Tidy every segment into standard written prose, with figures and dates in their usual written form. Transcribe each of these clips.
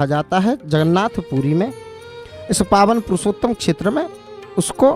कहा जाता है जगन्नाथपुरी में, इस पावन पुरुषोत्तम क्षेत्र में उसको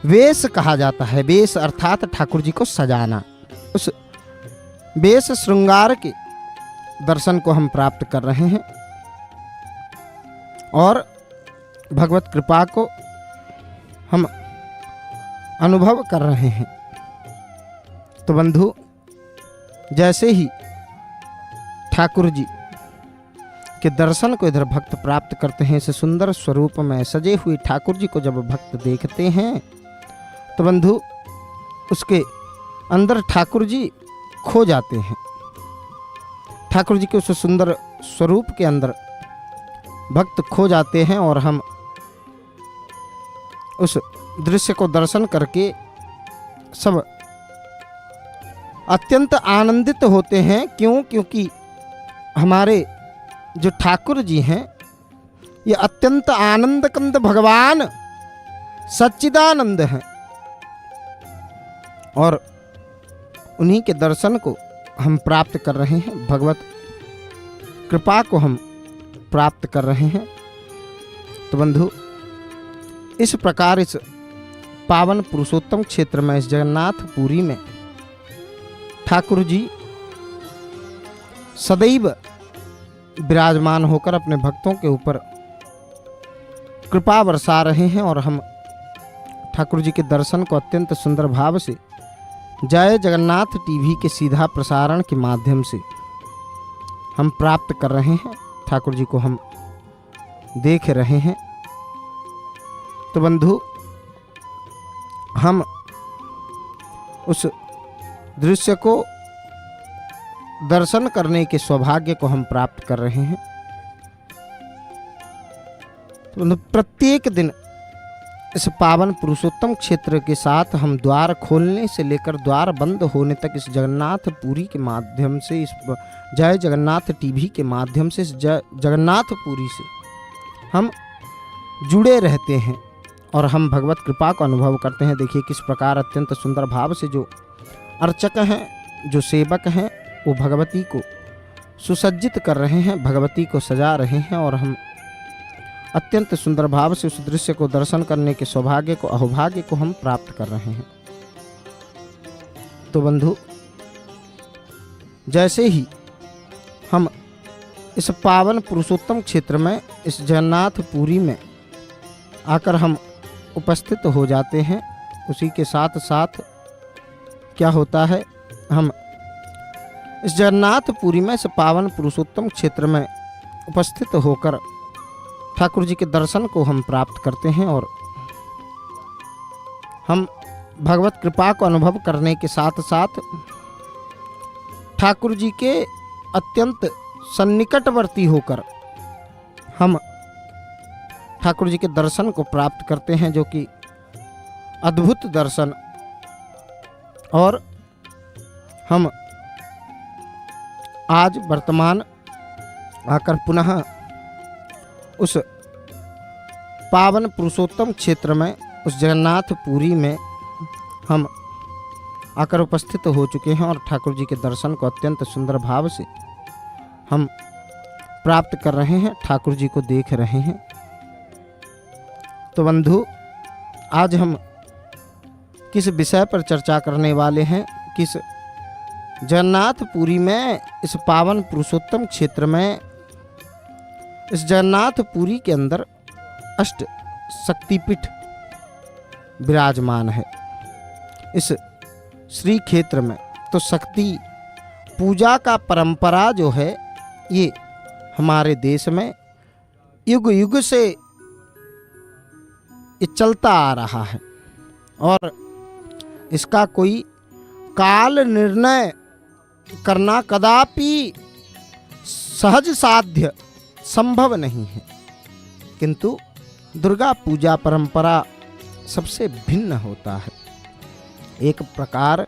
वेश कहा जाता है। वेश अर्थात ठाकुर जी को सजाना। उस वेश श्रृंगार के दर्शन को हम प्राप्त कर रहे हैं और भगवत कृपा को हम अनुभव कर रहे हैं। तो बंधु, जैसे ही ठाकुर जी के दर्शन को इधर भक्त प्राप्त करते हैं, इस सुंदर स्वरूप में सजे हुए ठाकुर जी को जब भक्त देखते हैं तो बंधु उसके अंदर ठाकुर जी खो जाते हैं। ठाकुर जी के उस सुंदर स्वरूप के अंदर भक्त खो जाते हैं और हम उस दृश्य को दर्शन करके सब अत्यंत आनंदित होते हैं। क्यों? क्योंकि हमारे जो ठाकुर जी हैं ये अत्यंत आनंद कंद भगवान सच्चिदानंद हैं और उन्हीं के दर्शन को हम प्राप्त कर रहे हैं, भगवत कृपा को हम प्राप्त कर रहे हैं। तो बंधु, इस प्रकार इस पावन पुरुषोत्तम क्षेत्र में, इस जगन्नाथपुरी में ठाकुर जी सदैव विराजमान होकर अपने भक्तों के ऊपर कृपा बरसा रहे हैं और हम ठाकुर जी के दर्शन को अत्यंत सुंदर भाव से जय जगन्नाथ टीवी के सीधा प्रसारण के माध्यम से हम प्राप्त कर रहे हैं। ठाकुर जी को हम देख रहे हैं। तो बंधु, हम उस दृश्य को दर्शन करने के सौभाग्य को हम प्राप्त कर रहे हैं। तो प्रत्येक दिन इस पावन पुरुषोत्तम क्षेत्र के साथ हम द्वार खोलने से लेकर द्वार बंद होने तक इस जगन्नाथपुरी के माध्यम से, इस जय जगन्नाथ टीवी के माध्यम से, इस जगन्नाथपुरी से हम जुड़े रहते हैं और हम भगवत कृपा को अनुभव करते हैं। देखिए किस प्रकार अत्यंत सुंदर भाव से जो अर्चक हैं, जो सेवक हैं, वो भगवती को सुसज्जित कर रहे हैं, भगवती को सजा रहे हैं और हम अत्यंत सुंदर भाव से उस दृश्य को दर्शन करने के सौभाग्य को, अहोभाग्य को हम प्राप्त कर रहे हैं। तो बंधु, जैसे ही हम इस पावन पुरुषोत्तम क्षेत्र में, इस जगन्नाथपुरी में आकर हम उपस्थित हो जाते हैं, उसी के साथ साथ क्या होता है, हम इस जगन्नाथपुरी में, इस पावन पुरुषोत्तम क्षेत्र में उपस्थित होकर ठाकुर जी के दर्शन को हम प्राप्त करते हैं और हम भगवत कृपा को अनुभव करने के साथ साथ ठाकुर जी के अत्यंत सन्निकटवर्ती होकर हम ठाकुर जी के दर्शन को प्राप्त करते हैं, जो कि अद्भुत दर्शन। और हम आज वर्तमान आकर पुनः उस पावन पुरुषोत्तम क्षेत्र में, उस जगन्नाथपुरी में हम आकर उपस्थित हो चुके हैं और ठाकुर जी के दर्शन को अत्यंत सुंदर भाव से हम प्राप्त कर रहे हैं, ठाकुर जी को देख रहे हैं। तो बंधु, आज हम किस विषय पर चर्चा करने वाले हैं? किस जगन्नाथपुरी में, इस पावन पुरुषोत्तम क्षेत्र में, इस जगन्नाथपुरी के अंदर अष्ट शक्तिपीठ विराजमान है। इस श्री क्षेत्र में तो शक्ति पूजा का परंपरा जो है ये हमारे देश में युग युग से ये चलता आ रहा है और इसका कोई काल निर्णय करना कदापि सहज साध्य संभव नहीं है। किंतु दुर्गा पूजा परंपरा सबसे भिन्न होता है। एक प्रकार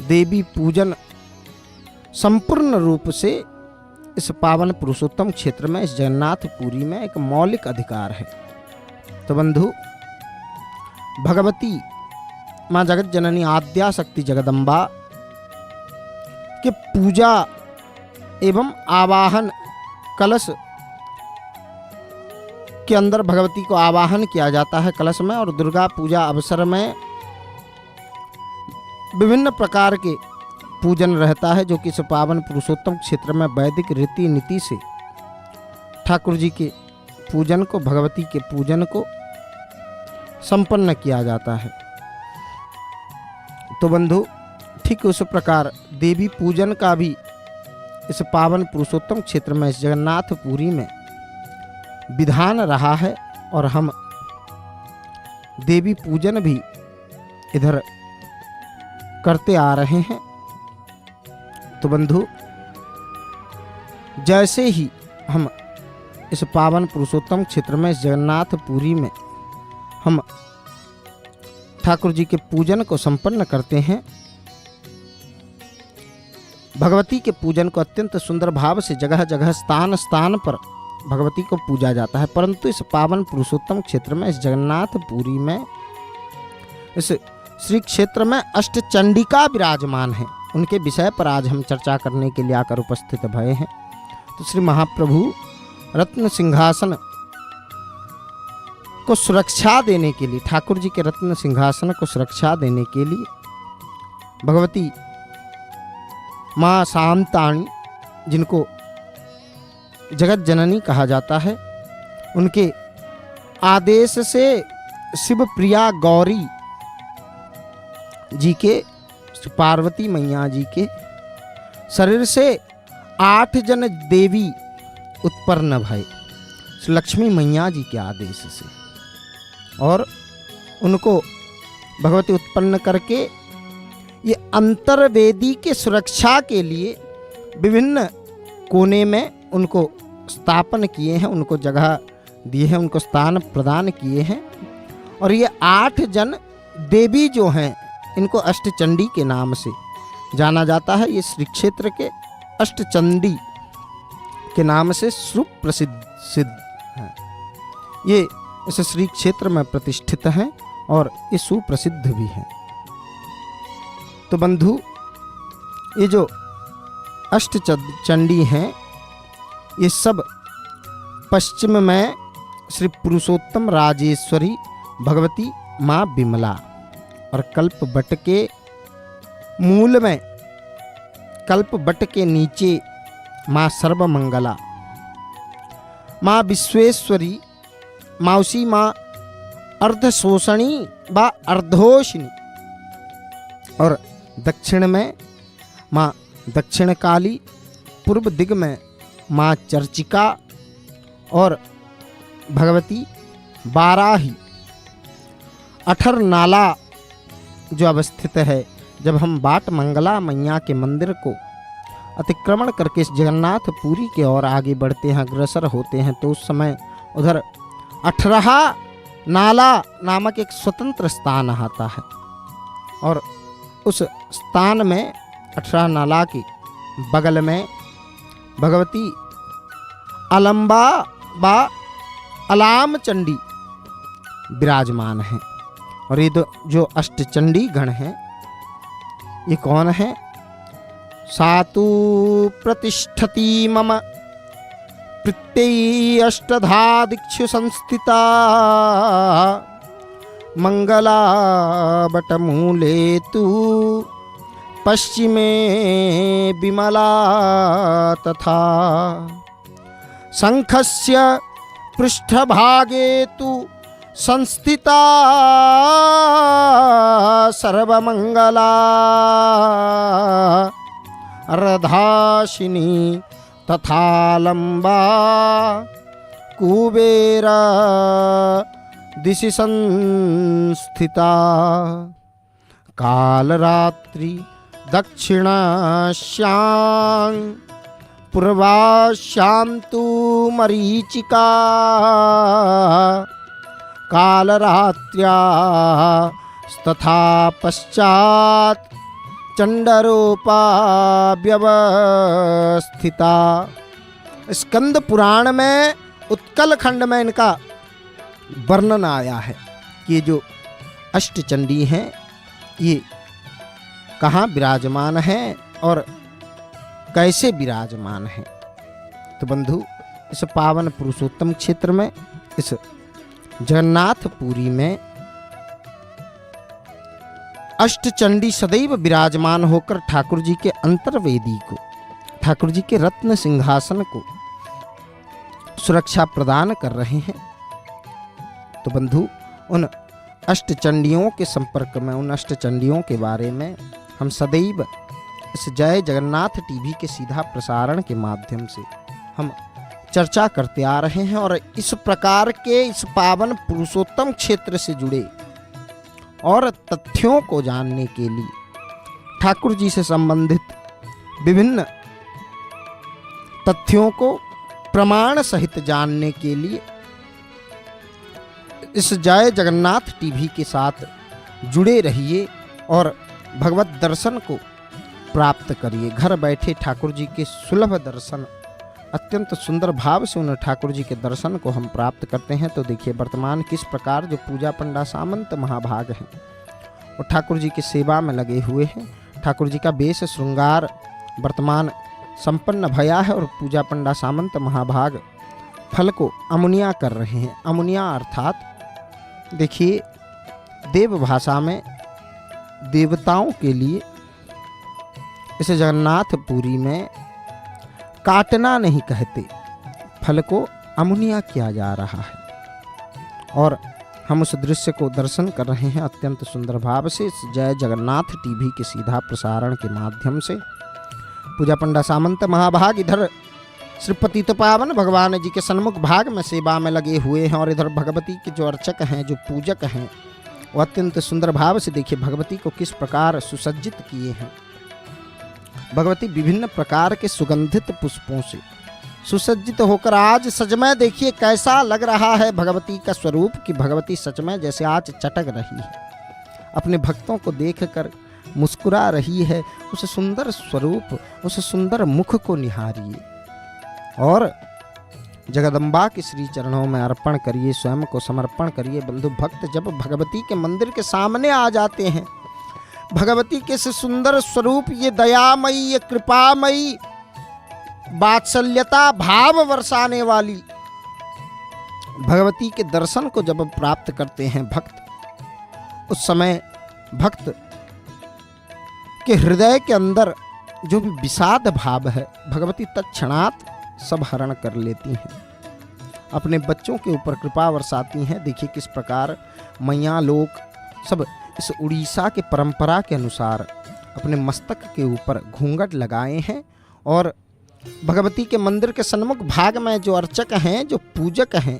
देवी पूजन संपूर्ण रूप से इस पावन पुरुषोत्तम क्षेत्र में, इस जगन्नाथपुरी में एक मौलिक अधिकार है। तो बंधु, भगवती माँ जगत जननी आद्या शक्ति जगदम्बा के पूजा एवं आवाहन कलश के अंदर भगवती को आवाहन किया जाता है कलश में, और दुर्गा पूजा अवसर में विभिन्न प्रकार के पूजन रहता है, जो कि इस पावन पुरुषोत्तम क्षेत्र में वैदिक रीति नीति से ठाकुर जी के पूजन को, भगवती के पूजन को संपन्न किया जाता है। तो बंधु, ठीक उस प्रकार देवी पूजन का भी इस पावन पुरुषोत्तम क्षेत्र में, इस जगन्नाथपुरी में विधान रहा है, और हम देवी पूजन भी इधर करते आ रहे हैं। तो बंधु, जैसे ही हम इस पावन पुरुषोत्तम क्षेत्र में, इस जगन्नाथपुरी में हम ठाकुर जी के पूजन को संपन्न करते हैं, भगवती के पूजन को अत्यंत सुंदर भाव से जगह जगह स्थान स्थान पर भगवती को पूजा जाता है। परंतु इस पावन पुरुषोत्तम क्षेत्र में, इस जगन्नाथपुरी में, इस श्री क्षेत्र में अष्टचंडिका विराजमान है। उनके विषय पर आज हम चर्चा करने के लिए आकर उपस्थित भये हैं। तो श्री महाप्रभु रत्न सिंहासन को सुरक्षा देने के लिए, ठाकुर जी के रत्न सिंहासन को सुरक्षा देने के लिए, भगवती माँ शांताणी, जिनको जगत जननी कहा जाता है, उनके आदेश से शिव प्रिया गौरी जी के, पार्वती मैया जी के शरीर से 8 जन देवी उत्पन्न भय, लक्ष्मी मैया जी के आदेश से, और उनको भगवती उत्पन्न करके ये अंतर्वेदी के सुरक्षा के लिए विभिन्न कोने में उनको स्थापन किए हैं, उनको जगह दिए हैं, उनको स्थान प्रदान किए हैं। और ये 8 जन देवी जो हैं, इनको अष्टचंडी के नाम से जाना जाता है। ये श्री क्षेत्र के अष्टचंडी के नाम से सुप्रसिद्ध हैं। ये इस श्री क्षेत्र में प्रतिष्ठित हैं और ये सुप्रसिद्ध भी हैं। तो बंधु, ये जो अष्टचंडी हैं, ये सब पश्चिम में श्री पुरुषोत्तम राजेश्वरी भगवती माँ विमला, और कल्पवट के मूल में, कल्पवट के नीचे माँ सर्वमंगला, माँ विश्वेश्वरी, मौसी माँ अर्धशोषणी व अर्धोषिणी, और दक्षिण में माँ दक्षिण काली, पूर्व दिग में माँ चर्चिका और भगवती बाराही। अठर नाला जो अवस्थित है, जब हम बाट मंगला मैया के मंदिर को अतिक्रमण करके इस जगन्नाथपुरी के ओर आगे बढ़ते हैं, अग्रसर होते हैं, तो उस समय उधर 18 नाला नामक एक स्वतंत्र स्थान आता है, और उस स्थान में 18 नाला के बगल में भगवती अलंबा बा अलाम चंडी विराजमान है। और ये जो अष्टचंडी गण हैं, ये कौन है? सातु प्रतिष्ठति मम प्रत्ययी अष्टधा दिक्षु संस्थिता मंगला बटमूले तु पश्चिमे विमला तथा शंखस्य पृष्ठभागे तु संस्थिता सर्वमंगला अर्धाशिनी तथा लंबा कुबेर दिशि संस्थिता कालरात्रि दक्षिणाश्यां पूर्वाश्यां तु मरीचिका कालरात्र्या तथा पश्चात चंडरूपा व्यवस्थिता। स्कंद पुराण में उत्कल खंड में इनका वर्णन आया है कि जो अष्टचंडी हैं ये कहाँ विराजमान हैं और कैसे विराजमान हैं। तो बंधु, इस पावन पुरुषोत्तम क्षेत्र में इस जगन्नाथपुरी में अष्टचंडी सदैव विराजमान होकर ठाकुर जी के अंतर्वेदी को, ठाकुर जी के रत्न सिंहासन को सुरक्षा प्रदान कर रहे हैं। तो बंधु, उन अष्टचंडियों के संपर्क में, उन अष्टचंडियों के बारे में हम सदैव इस जय जगन्नाथ टीवी के सीधा प्रसारण के माध्यम से हम चर्चा करते आ रहे हैं। और इस प्रकार के इस पावन पुरुषोत्तम क्षेत्र से जुड़े और तथ्यों को जानने के लिए, ठाकुर जी से संबंधित विभिन्न तथ्यों को प्रमाण सहित जानने के लिए इस जय जगन्नाथ टीवी के साथ जुड़े रहिए और भगवत दर्शन को प्राप्त करिए। घर बैठे ठाकुर जी के सुलभ दर्शन, अत्यंत सुंदर भाव से उन ठाकुर जी के दर्शन को हम प्राप्त करते हैं। तो देखिए वर्तमान किस प्रकार जो पूजा पंडा सामंत महाभाग हैं वो ठाकुर जी की सेवा में लगे हुए हैं। ठाकुर जी का वेश श्रृंगार वर्तमान संपन्न भया है और पूजा पंडा सामंत महाभाग फल को अमुनिया कर रहे हैं। अमुनिया अर्थात देखिए देव भाषा में देवताओं के लिए इस जगन्नाथपुरी में काटना नहीं कहते, फल को अमुनिया किया जा रहा है। और हम उस दृश्य को दर्शन कर रहे हैं अत्यंत सुंदर भाव से इस जय जगन्नाथ टीवी के सीधा प्रसारण के माध्यम से। पूजा पंडा सामंत महाभाग इधर श्री पतित पावन भगवान जी के सन्मुख भाग में सेवा में लगे हुए हैं और इधर भगवती के जो अर्चक हैं, जो पूजक हैं, वो अत्यंत सुंदर भाव से देखिए भगवती को किस प्रकार सुसज्जित किए हैं। भगवती विभिन्न प्रकार के सुगंधित पुष्पों से सुसज्जित होकर आज सजमय देखिए कैसा लग रहा है भगवती का स्वरूप, कि भगवती सच में जैसे आज चटक रही है, अपने भक्तों को देखकर मुस्कुरा रही है। उस सुंदर स्वरूप, उस सुंदर मुख को निहारिए और जगदम्बा के श्री चरणों में अर्पण करिए, स्वयं को समर्पण करिए। बंधु भक्त जब भगवती के मंदिर के सामने आ जाते हैं, भगवती के इस सुंदर स्वरूप, ये दयामयी, ये कृपामयी, वात्सल्यता भाव वर्षाने वाली भगवती के दर्शन को जब प्राप्त करते हैं भक्त, उस समय भक्त के हृदय के अंदर जो भी विषाद भाव है भगवती तत्क्षणात सब हरण कर लेती हैं, अपने बच्चों के ऊपर कृपा वर्षाती हैं। देखिए किस प्रकार मैया लोग सब इस उड़ीसा के परंपरा के अनुसार अपने मस्तक के ऊपर घूंघट लगाए हैं और भगवती के मंदिर के सन्मुख भाग में जो अर्चक हैं, जो पूजक हैं,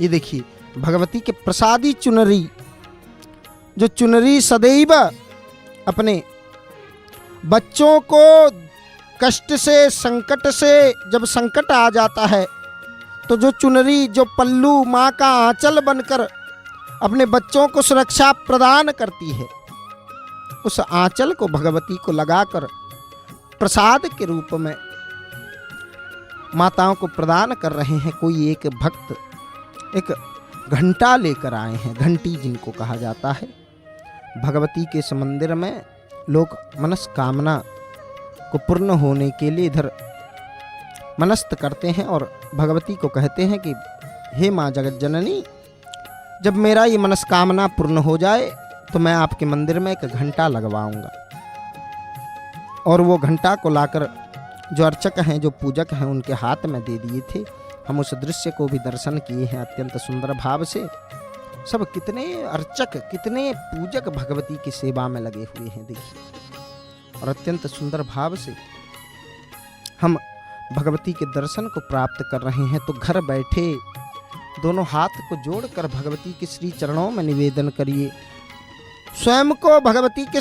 ये देखिए भगवती के प्रसादी चुनरी, जो चुनरी सदैव अपने बच्चों को कष्ट से, संकट से जब संकट आ जाता है तो जो चुनरी, जो पल्लू माँ का आंचल बनकर अपने बच्चों को सुरक्षा प्रदान करती है, उस आंचल को भगवती को लगाकर प्रसाद के रूप में माताओं को प्रदान कर रहे हैं। कोई एक भक्त एक घंटा लेकर आए हैं, घंटी जिनको कहा जाता है। भगवती के इस मंदिर में लोग मनस्कामना को पूर्ण होने के लिए इधर मनस्त करते हैं और भगवती को कहते हैं कि हे माँ जगत जननी, जब मेरा ये मनस्कामना पूर्ण हो जाए तो मैं आपके मंदिर में एक घंटा लगवाऊंगा। और वो घंटा को लाकर जो अर्चक हैं, जो पूजक हैं, उनके हाथ में दे दिए थे। हम उस दृश्य को भी दर्शन किए हैं अत्यंत सुंदर भाव से। सब कितने अर्चक, कितने पूजक भगवती की सेवा में लगे हुए हैं देखिए, और अत्यंत सुंदर भाव से हम भगवती के दर्शन को प्राप्त कर रहे हैं। तो घर बैठे दोनों हाथ को जोड़कर भगवती के श्री चरणों में निवेदन करिए, स्वयं को भगवती के